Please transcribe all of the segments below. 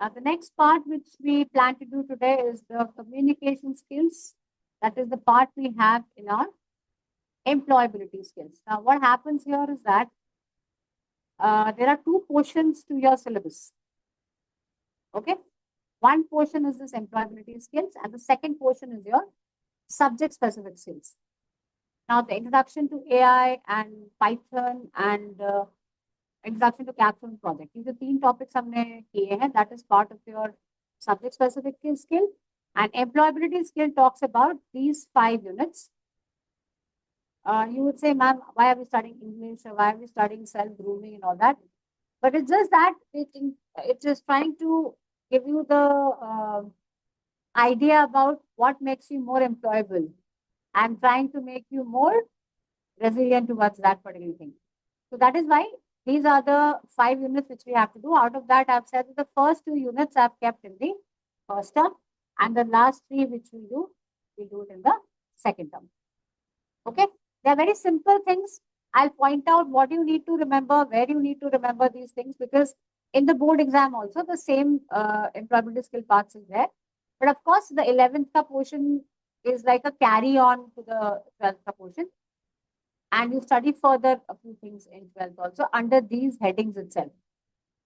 The next part which we plan to do today is the communication skills. That is the part we have in our employability skills. Now, what happens here is that there are two portions to your syllabus. Okay. One portion is this employability skills, and the second portion is your subject specific skills. Now, the introduction to AI and Python and introduction to capstone project. These are तीन topics हमने किए हैं. That is part of your subject specific skill. And employability skill talks about these 5 units. You would say, ma'am, why are we studying English or why are we studying self grooming and all that? But it's just that it is trying to give you the idea about what makes you more employable and trying to make you more resilient towards that particular thing. So that is why these are the 5 units which we have to do. Out of that, I've said that the first 2 units I've kept in the first term, and the last 3 which we do it in the second term. Okay, they are very simple things. I'll point out what you need to remember, where you need to remember these things, because in the board exam also the same employability skill parts is there. But of course, the 11th portion is like a carry on to the 12th portion. And you study further a few things in 12th also under these headings itself.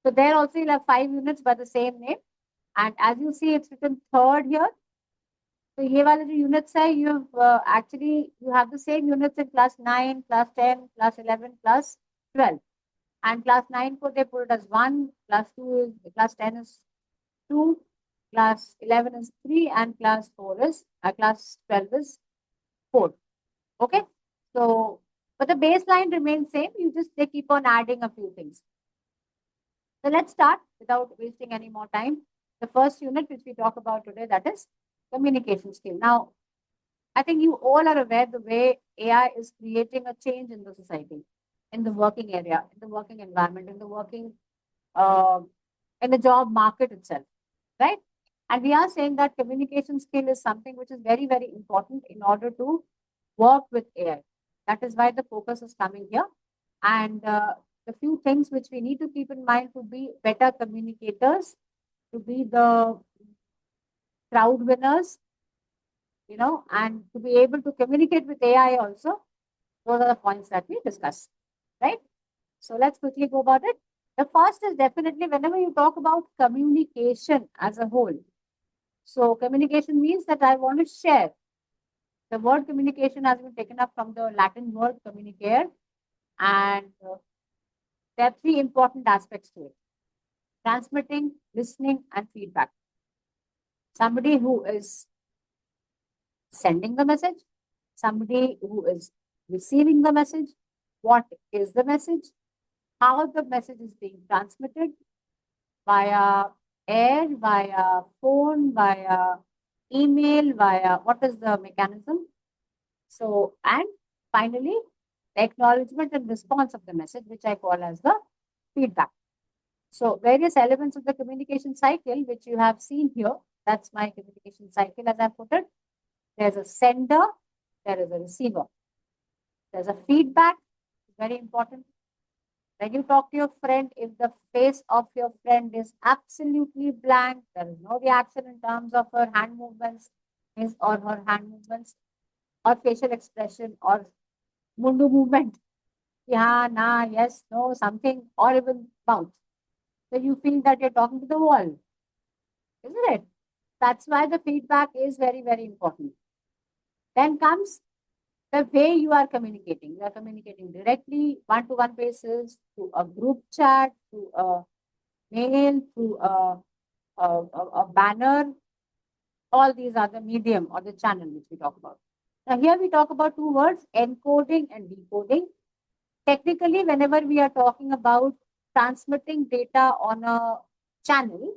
So there also you'll have 5 units by the same name. And as you see, it's written third here. So ये वाले जो units है, you actually you have the same units in class 9, class 10, class 11, class 12. And class 9 को they put it as 1, class 10 is 2, class 11 is 3, and class 12 is 4. Okay, so but the baseline remains same. They keep on adding a few things. So let's start without wasting any more time. The first unit which we talk about today, that is communication skill. Now, I think you all are aware the way AI is creating a change in the society, in the working area, in the working environment, in the working, in the job market itself, right? And we are saying that communication skill is something which is very, very important in order to work with AI. That is why the focus is coming here. And the few things which we need to keep in mind to be better communicators, to be the crowd winners, and to be able to communicate with AI also. Those are the points that we discuss, right? So let's quickly go about it. The first is definitely whenever you talk about communication as a whole. So communication means that I want to share. The word communication has been taken up from the Latin word communicare, and there are 3 important aspects to it: transmitting, listening, and feedback. Somebody who is sending the message, somebody who is receiving the message, what is the message, how the message is being transmitted via air, via phone, via email, via what is the mechanism. So, and finally, the acknowledgement and response of the message, which I call as the feedback. So, various elements of the communication cycle, which you have seen here, that's my communication cycle as I put it. There's a sender, there is a receiver. There's a feedback, very important. When you talk to your friend, if the face of your friend is absolutely blank, there is no reaction in terms of her hand movements, his or her hand movements, or facial expression, or mundu movement. Yeah, nah, yes, no, something, or even mouth. So you feel that you're talking to the wall, isn't it? That's why the feedback is very, very important. Then comes the way you are communicating. You are communicating directly, one-to-one basis, through a group chat, through a mail, through a banner. All these are the medium or the channel which we talk about. Now here we talk about 2 words, encoding and decoding. Technically, whenever we are talking about transmitting data on a channel,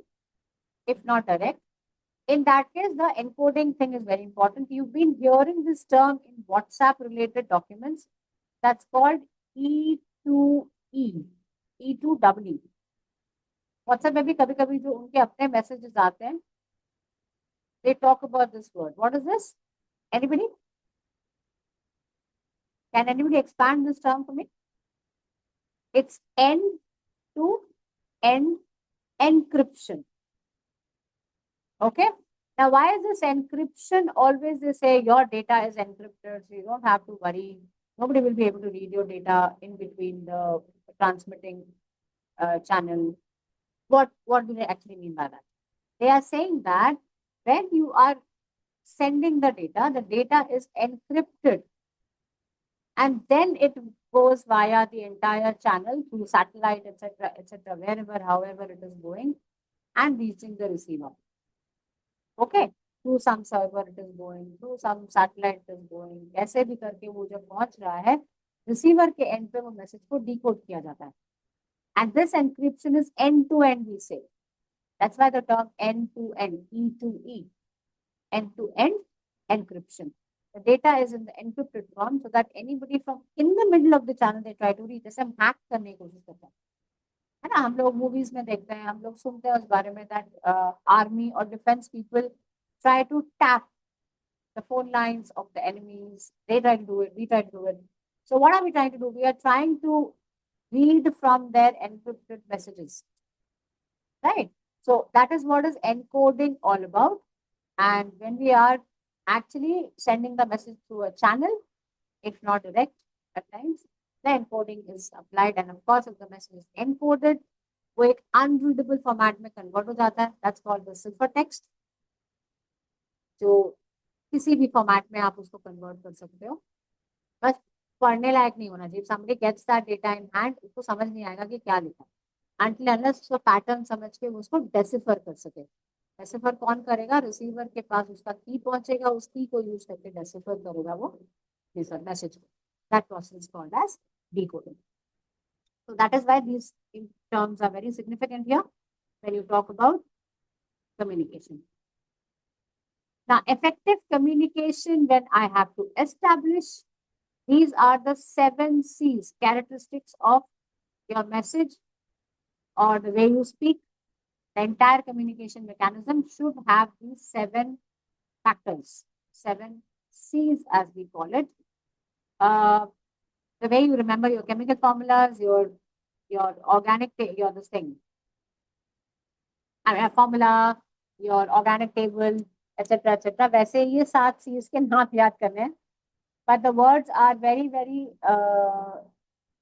if not direct, in that case, the encoding thing is very important. You've been hearing this term in WhatsApp related documents. That's called E2E, E2E. WhatsApp में भी कभी-कभी जो उनके अपने messages आते हैं, they talk about this word. What is this? Anybody? Can anybody expand this term for me? It's end to end encryption. Okay. Now, why is this encryption? Always they say your data is encrypted, so you don't have to worry. Nobody will be able to read your data in between the transmitting channel. What do they actually mean by that? They are saying that when you are sending the data is encrypted, and then it goes via the entire channel through satellite, etc., wherever, however it is going, and reaching the receiver. Okay, through some server it is going, through some satellite it is going, ऐसे भी करके वो जब पहुंच रहा है receiver के and पे वो मैसेज को डिकोड किया जाता है. And this encryption is end to end, we say. That's why the term end to end, E to E, end to end encryption. The data is in the encrypted form so that anybody from in the middle of the channel they try to read, जैसे हम hack करने की कोशिश करते हैं, है ना. हम लोग मूवीज में देखते हैं, हम लोग सुनते हैं उस बारे में that army or defense people try to tap the phone lines of the enemies. They try to do it, we try to do it. So what are we trying to do? We are trying to read from their encrypted messages, right? So that is what is encoding all about. And when we are actually sending the message through a channel, if not direct at times, the encoding is applied. And of course, if the message is encoded, वो एक unreadable format में convert हो जाता है. That's called the cipher text. जो किसी भी format में आप उसको कन्वर्ट कर सकते हो, बस पढ़ने लायक नहीं होना चाहिए. somebody gets that data in hand, उसको समझ नहीं आएगा कि क्या लिखा है, until unless उसको पैटर्न समझ के वो उसको डेसिफर कर सके. डेसिफर कौन करेगा? रिसीवर के पास उसका की पहुंचेगा, उस की को यूज करके डेसिफर करेगा वो मैसेज को. That process is called as decoding. So that is why these terms are very significant here when you talk about communication. Now, effective communication, when I have to establish, these are the 7 C's, characteristics of your message or the way you speak. The entire communication mechanism should have these 7 factors, 7 C's as we call it. The way you remember your chemical formulas, your organic, your this thing, I mean, a formula, your organic table, etc. वैसे ये 7 C's के नाम याद करने हैं. But the words are very, very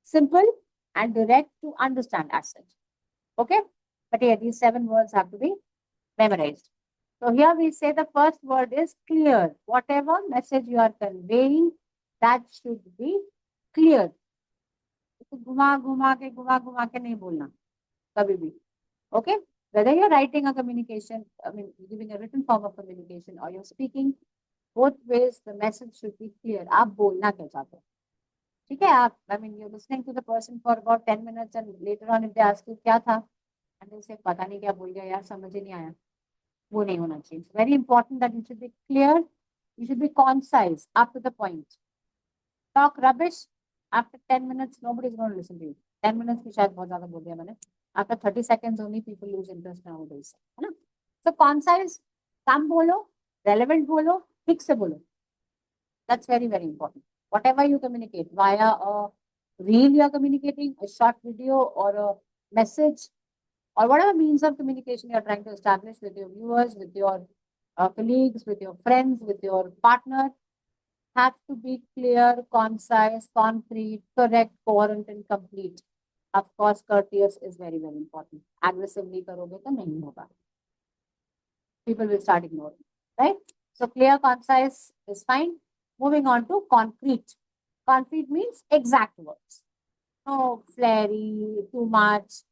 simple and direct to understand as such. Okay? But yeah, these 7 words have to be memorized. So here we say the first word is clear. Whatever message you are conveying, that should be clear. घुमा घुमा के नहीं बोलना कभी भी. Okay? Whether you're writing a communication, I mean, giving a written form of communication or you're speaking, both ways the message should be clear. आप बोलना क्या चाहते हो, ठीक है? आप, I mean, you're listening to the person for about 10 minutes and later on if they ask you क्या था, and they say पता नहीं क्या बोल गया यार, समझ ही नहीं आया. वो नहीं होना चाहिए. It's very important that you should be clear, you should be concise, up to the point. Talk rubbish, after 10 minutes, nobody is going to listen to you. 10 minutes भी शायद बहुत ज़्यादा बोल दिया मैंने. After 30 seconds only people lose interest nowadays, है ना? So concise, कम बोलो, relevant बोलो, ठीक से बोलो. That's very, very important. Whatever you communicate via a reel you are communicating, a short video or a message or whatever means of communication you are trying to establish with your viewers, with your colleagues, with your friends, with your partner, have to be clear, concise, concrete, correct, coherent and complete. Of course, courteous is very, very important. Aggressively करोगे तो नहीं होगा. People will start ignoring, right? So clear, concise is fine. Moving on to concrete. Concrete means exact words. No flary, too much,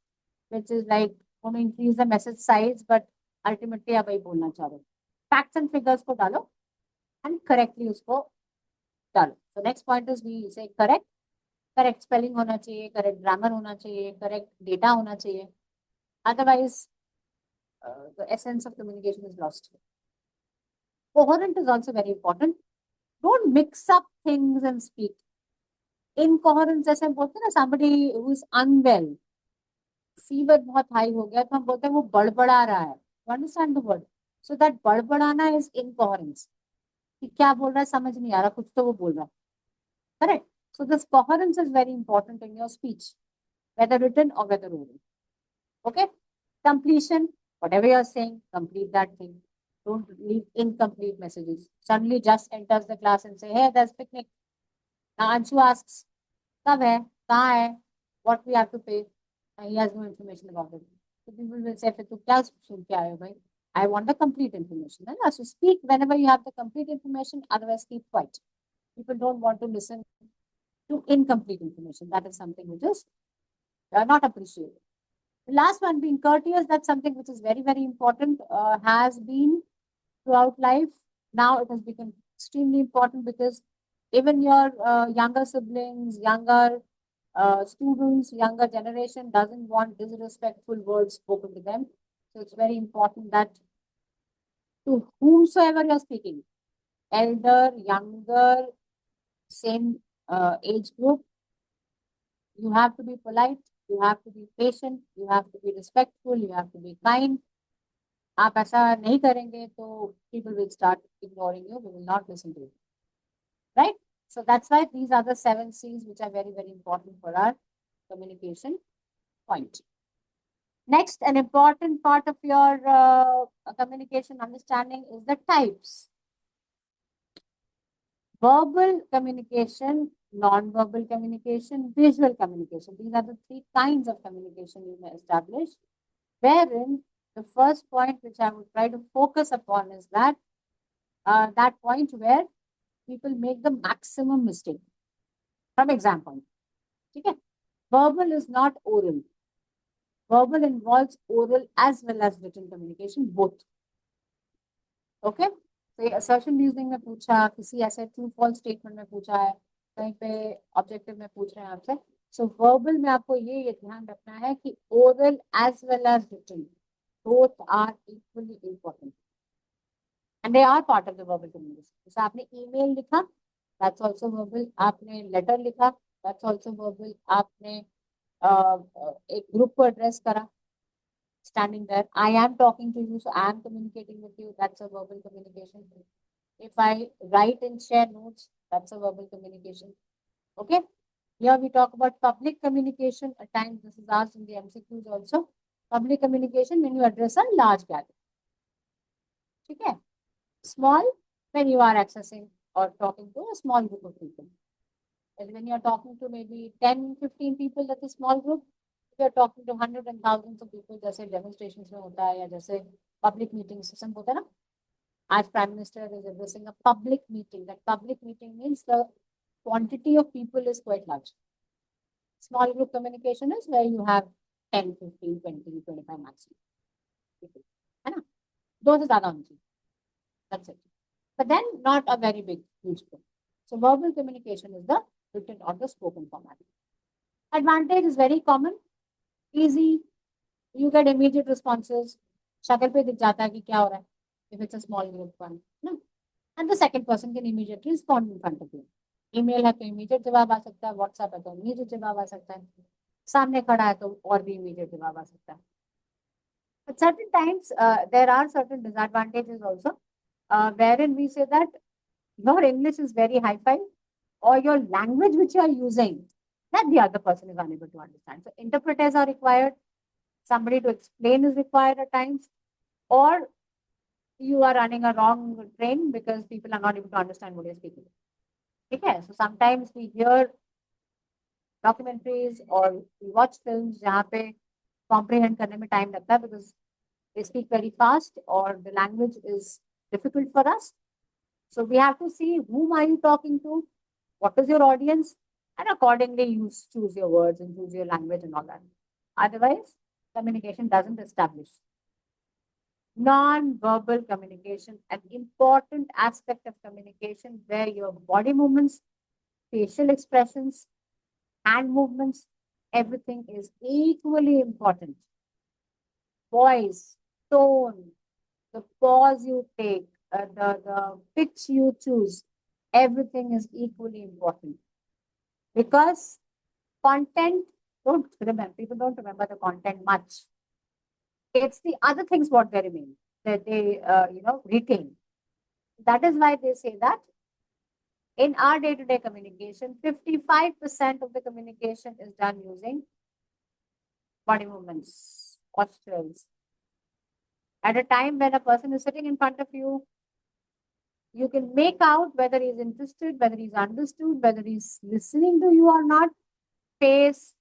which is like going to increase the message size, but ultimately आप वही बोलना चाह रहे हो. Facts and figures को डालो and correctly उसको डालो. So next point is we say correct. Correct spelling होना चाहिए, correct grammar होना चाहिए, correct data होना चाहिए. Otherwise, the essence of communication is lost. Coherent is also very important. Don't mix up things and speak. Incoherence जैसे हम बोलते हैं ना, somebody who is unwell, fever बहुत high हो गया तो हम बोलते हैं वो बड़बड़ा रहा है. You understand the word? So that बड़बड़ाना is incoherence. कि क्या बोल रहा है समझ नहीं आ रहा, कुछ तो वो बोल रहा है. Correct? So this coherence is very important in your speech, whether written or whether oral. Okay? Completion, whatever you are saying, complete that thing. Don't leave incomplete messages. Suddenly just enters the class and say, hey, there's picnic. Now Anshu asks, कब है? कहाँ है? What we have to pay? And he has no information about it. So people will say, फिर तू क्या सुन के आए हो भाई? I want the complete information. And so speak whenever you have the complete information, otherwise keep quiet. People don't want to listen to incomplete information. That is something which is not appreciated. The last one, being courteous, that's something which is very, very important, has been throughout life. Now it has become extremely important because even your younger siblings, younger students, younger generation doesn't want disrespectful words spoken to them. So it's very important that to whomsoever you're speaking, elder, younger, same age group, you have to be polite, you have to be patient, you have to be respectful, you have to be kind. आप ऐसा नहीं करेंगे तो people will start ignoring you, they will not listen to you, right? So that's why these are the 7 C's which are very, very important for our communication point. Next, an important part of your communication understanding is the types. Verbal communication, non-verbal communication, visual communication. These are the 3 kinds of communication you may establish, wherein the first point which I would try to focus upon is that point where people make the maximum mistake. From example, okay? Verbal is not oral. Verbal involves oral as well as written communication, both. Okay? तो ये assertion reasoning में पूछा, किसी ऐसे true false statement में पूछा है, कहीं पे objective में पूछ रहे हैं आपसे. So verbal में आपको ये ध्यान रखना है कि oral as well as written, both are equally important. And they are part of the verbal communication. जैसे आपने email लिखा, that's also verbal. आपने letter लिखा, that's also verbal. आपने एक group को address करा, standing there. I am talking to you, so I am communicating with you. That's a verbal communication. If I write and share notes, that's a verbal communication. Okay. Here we talk about public communication. At times this is asked in the MCQs also. Public communication when you address a large gathering. Okay. Small when you are accessing or talking to a small group of people. And when you are talking to maybe 10, 15 people, that's a small group. If you are talking to hundreds and thousands of people, जैसे demonstrations में होता है या जैसे public meetings सब होता है ना, आज Prime Minister is addressing a public meeting. That public meeting means the quantity of people is quite large. Small group communication is where you have 10, 15, 20, 25 maximum people. है ना? दो से ज़्यादा होनी चाहिए. That's it. But then not a very big, huge group. So verbal communication is the written or the spoken format. Advantage is very common, easy. You get immediate responses. शक्ल पे दिख जाता है कि क्या हो रहा है. If it's a small group one, no. And the second person can immediately respond in front of you. Email है तो immediate जवाब आ सकता है. WhatsApp है तो immediate जवाब आ सकता है. सामने खड़ा है तो और भी immediate जवाब आ सकता है. But certain times there are certain disadvantages also, wherein we say that your English is very high-fi, or your language which you are using, that the other person is unable to understand. So interpreters are required, somebody to explain is required at times, or you are running a wrong train because people are not able to understand what you're speaking. Okay, so sometimes we hear documentaries or we watch films जहाँ पे comprehend करने में time लगता है because they speak very fast or the language is difficult for us. So we have to see whom are you talking to, what is your audience, and accordingly you choose your words and choose your language and all that. Otherwise, communication doesn't establish. Non-verbal communication, an important aspect of communication where your body movements, facial expressions, hand movements, everything is equally important. Voice, tone, the pause you take, the pitch you choose, everything is equally important. Because content, people don't remember the content much. It's the other things what they remain, that they, retain. That is why they say that in our day-to-day communication, 55% of the communication is done using body movements, postures, At a time when a person is sitting in front of you can make out whether he's interested, whether he's understood, whether he's listening to you or not. Face,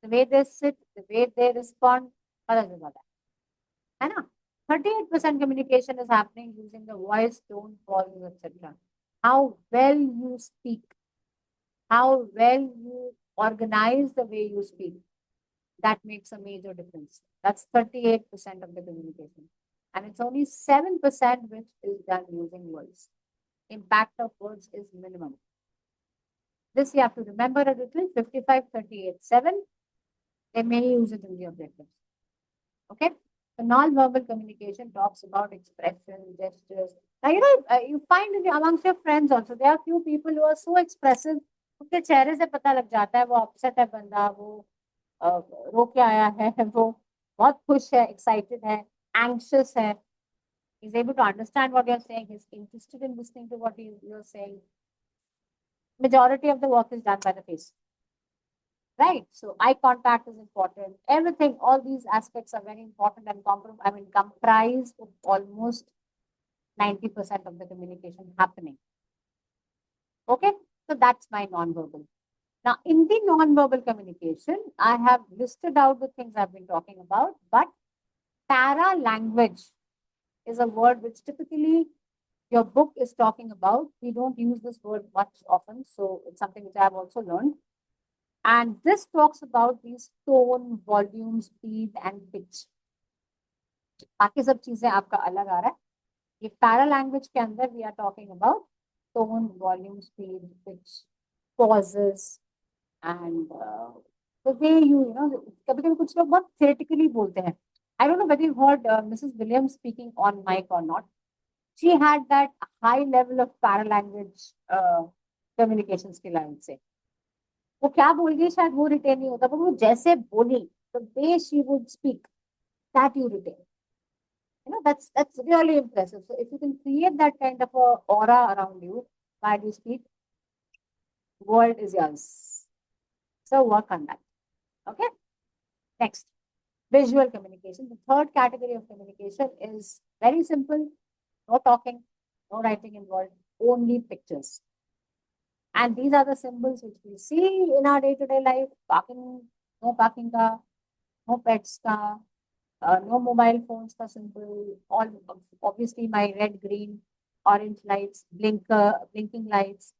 the way they sit, the way they respond, पता चल जाता है ना? 38% communication is happening using the voice, tone, pauses, etc. How well you speak, how well you organize the way you speak, that makes a major difference. That's 38% of the communication. And it's only 7% which is done using words. Impact of words is minimum. This you have to remember a little, 55, 38, 7. They may use it in the objectives. Okay? The non-verbal communication talks about expression, gestures. Now, you find amongst your friends also, there are few people who are so expressive. उनके चेहरे से पता लग जाता है वो upset है बंदा, वो रो के आया है, वो बहुत खुश है, एक्साइटेड है, एंग्शियस है. He's able to understand what you're saying. He's interested in listening to what you're saying. Majority of the work is done by the face. Right? So eye contact is important. Everything, all these aspects are very important and comprise of almost 90% of the communication happening. Okay? So that's my non-verbal. Now, in the non-verbal communication, I have listed out the things I've been talking about, but para-language is a word which typically your book is talking about. We don't use this word much often, so it's something which I have also learned. And this talks about these tone, volume, speed, and pitch. बाकी सब चीजें आपका अलग आ रहा है. ये para language के अंदर we are talking about tone, volume, speed, pitch, pauses, and the way you know. कभी-कभी कुछ लोग बहुत theoretically बोलते हैं. I don't know whether you've heard Mrs. Williams speaking on mic or not. She had that high level of paralanguage communication skill, I would say. वो क्या बोल गई शायद वो रिटेन नहीं होता, पर वो जैसे बोली, the way she would speak, that you retain. That's really impressive. So if you can create that kind of a aura around you while you speak, world is yours. So work on that. Okay. Next, visual communication. The third category of communication is very simple. No talking, no writing involved, only pictures. And these are the symbols which we see in our day-to-day life. Parking, no parking car, no pets car, no mobile phones का symbol. All obviously my red, green, orange lights, blinking lights,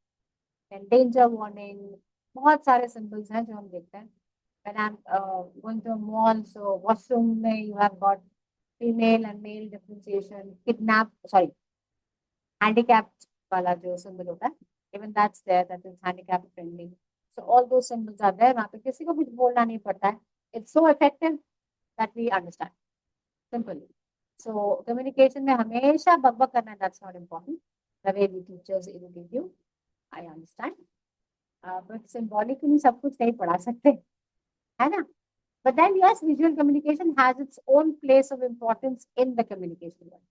and danger warning. बहुत सारे symbols हैं जो हम देखते हैं. When I'm going to a mall, so washroom में you have got female and male differentiation, handicapped वाला जो symbol होता है. Even that's there, that is handicap friendly. So all those symbols are there. वहाँ पे किसी को कुछ बोलना नहीं पड़ता है. It's so effective that we understand. Simple. So communication में हमेशा बकबक करना, that's not important. The way we teachers educate you, I understand. But symbolically सब कुछ नहीं पढ़ा सकते, है ना? But then yes, visual communication has its own place of importance in the communication world,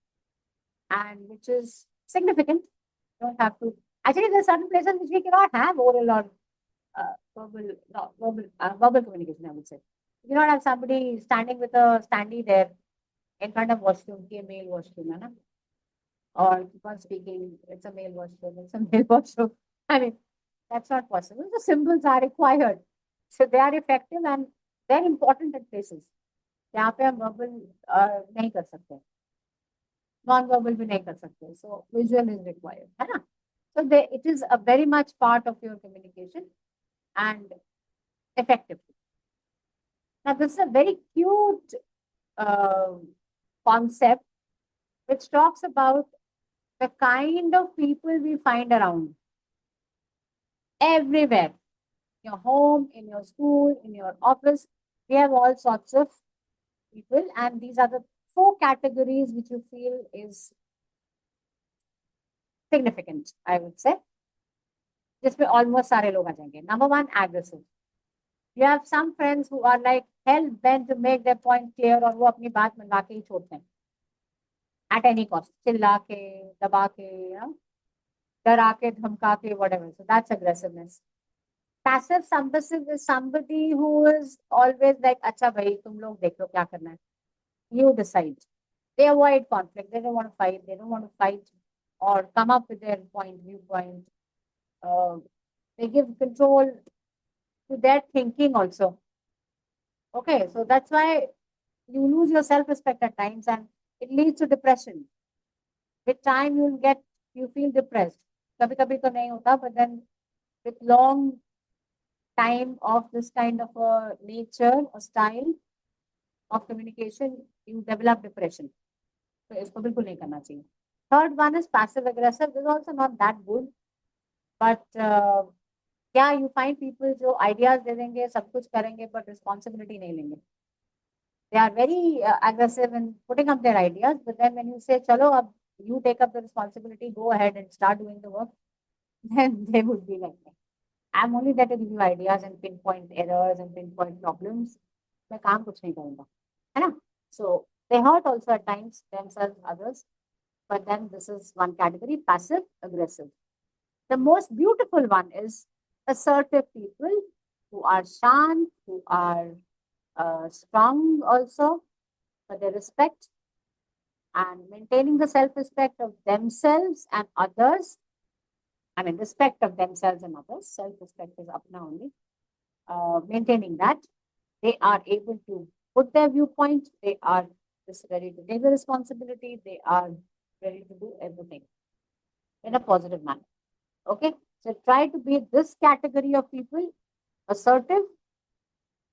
and which is significant. You don't have to. Actually, there are certain places which we cannot have oral or verbal communication, I would say. You cannot have somebody standing with a standee there in front of washroom, a male washroom, है ना? Or keep on speaking, it's a male washroom, it's a male washroom. I mean, that's not possible. The symbols are required. So they are effective and very important at places. यहाँ पे हम verbal नहीं कर सकते, non-verbal भी नहीं कर सकते. So visual is required, है ना? So it is a very much part of your communication and effective. Now this is a very cute concept which talks about the kind of people we find around everywhere. In your home, in your school, in your office, we have all sorts of people, and these are the 4 categories which you feel is significant, I would say. जिसमें almost सारे लोग आ जाएंगे. Number 1, aggressive. You have some friends who are like hell bent to make their point clear, और वो अपनी बात मनवा के ही छोड़ते हैं. At any cost, चिल्ला के, दबा के, डरा के, धमका के, whatever. So that's aggressiveness. Passive submissive is somebody who is always like, अच्छा भाई तुम लोग देख लो क्या करना है. You decide. They avoid conflict. They don't want to fight. They don't want to fight or come up with their viewpoint. Uh, they give control to their thinking also. Okay, so that's why you lose your self-respect at times, and it leads to depression. With time, you feel depressed. कभी कभी तो नहीं होता, but then with long time of this kind of a nature or style of communication, you develop depression. So इसको बिल्कुल नहीं करना चाहिए. Third one is passive aggressive. This is also not that good, but yeah, you find people जो ideas दे देंगे, सब कुछ करेंगे, but responsibility नहीं लेंगे. They are very aggressive in putting up their ideas, but then when you say, chalo, you take up the responsibility, go ahead and start doing the work, then they would be like, I'm only there to give you ideas and pinpoint errors and pinpoint problems. मैं काम कुछ नहीं करूँगा, है ना? So they hurt also at times themselves, others, but then this is one category, passive aggressive. The most beautiful one is assertive people who are shant, who are strong also, for their respect and maintaining the self-respect of themselves and others. I mean, respect of themselves and others. Self-respect is up now only. Maintaining that, they are able to put their viewpoint. They are just ready to take the responsibility. They are ready to do everything in a positive manner. Okay, so try to be this category of people: assertive,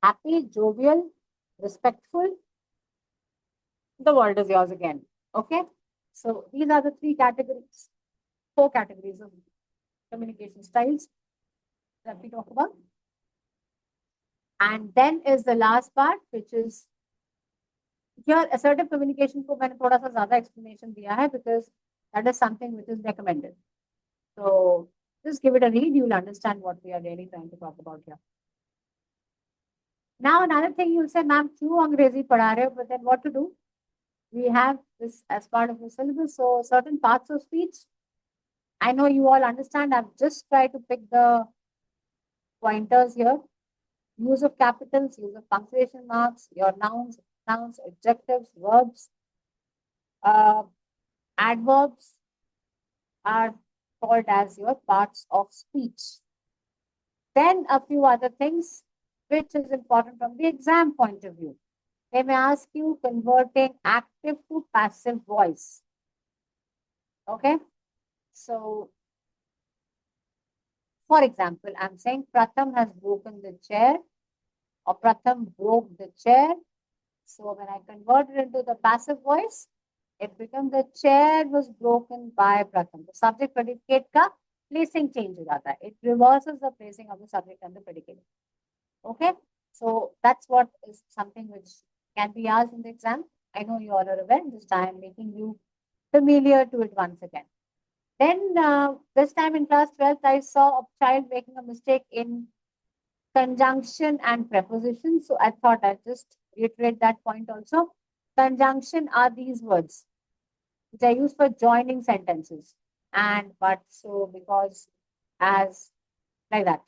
happy, jovial, respectful. The world is yours again. Okay, so these are the three categories, four categories of communication styles that we talk about. And then is the last part, which is here assertive communication को मैंने थोड़ा सा ज़्यादा explanation दिया है because that is something which is recommended. So just give it a read, you will understand what we are really trying to talk about here. Now another thing you'll say, ma'am, क्यों अंग्रेजी पढ़ा रहे हो? But then what to do? We have this as part of the syllabus. So certain parts of speech, I know you all understand. I've just tried to pick the pointers here. Use of capitals, use of punctuation marks, your nouns, adjectives, verbs, adverbs are called as your parts of speech. Then a few other things which is important from the exam point of view. They may ask you converting active to passive voice. Okay, so for example, I'm saying Pratham has broken the chair or Pratham broke the chair. So when I convert it into the passive voice, it becomes the chair was broken by Pratham. The subject predicate का placing change हो जाता है. It reverses the placing of the subject and the predicate. Okay, so that's what is something which can be asked in the exam. I know you all are aware. This time making you familiar to it once again. Then this time in class 12th, I saw a child making a mistake in conjunction and preposition. So I thought I'd just reiterate that point also. Conjunction are these words which are used for joining sentences. And, but, so, because, as, like that.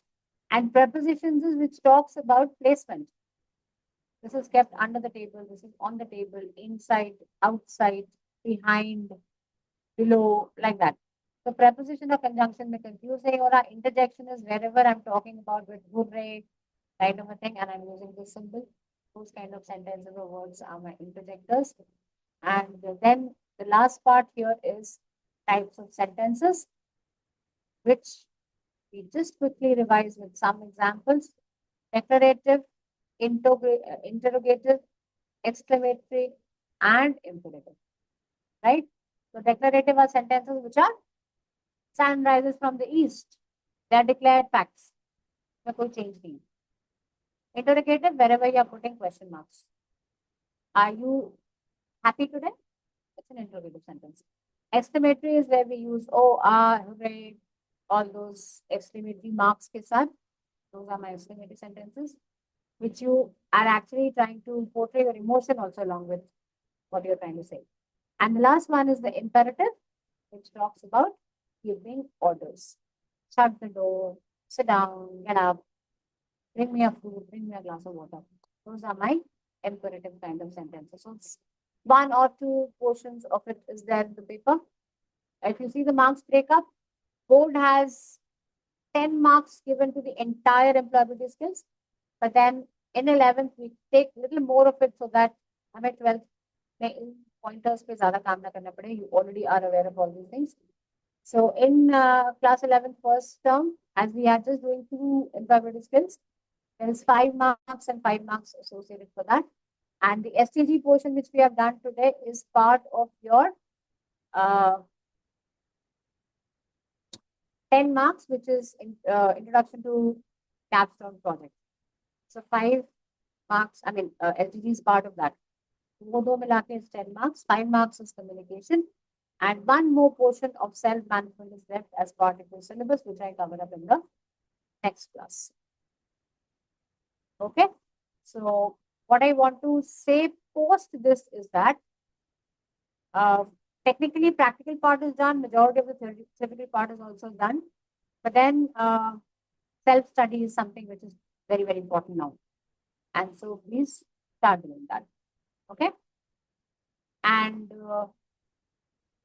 And prepositions is which talks about placement. This is kept under the table, this is on the table, inside, outside, behind, below, like that. So preposition or conjunction may confuse or interjection is wherever I'm talking about with hooray, kind of a thing, and I'm using this symbol. Those kind of sentences or words are my interjectors. And then the last part here is types of sentences, which we just quickly revise with some examples. Declarative, interrogative, exclamatory, and imperative. Right? So declarative are sentences which are sun rises from the east. They are declared facts. No change नहीं. Interrogative, wherever you are putting question marks. Are you happy today? It's an interrogative sentence. Exclamatory is where we use oh, ah, hooray, all those exclamatory marks ke saath. Those are my exclamatory sentences, which you are actually trying to portray your emotion also along with what you're trying to say. And the last one is the imperative, which talks about giving orders. Shut the door, sit down, get up, bring me a food, bring me a glass of water. Those are my imperative kind of sentences. So one or two portions of it is there in the paper. If you see the marks breakup, board has 10 marks given to the entire employability skills. But then in 11th, we take a little more of it so that हमें 12th में इन pointers पे ज़्यादा काम ना करना पड़े. You already are aware of all these things. So in class 11 first term, as we are just doing 2 employability skills, there is 5 marks and 5 marks associated for that. And the STG portion which we have done today is part of your 10 marks, which is introduction to capstone project. So 5 marks, I mean, SDG is part of that. वो दो मिला के is 10 marks, 5 marks is communication, and one more portion of self-management is left as part of the syllabus, which I cover up in the next class. Okay, so what I want to say post this is that technically practical part is done, majority of the theoretical part is also done, but then self-study is something which is very, very important now. And so please start doing that. Okay. And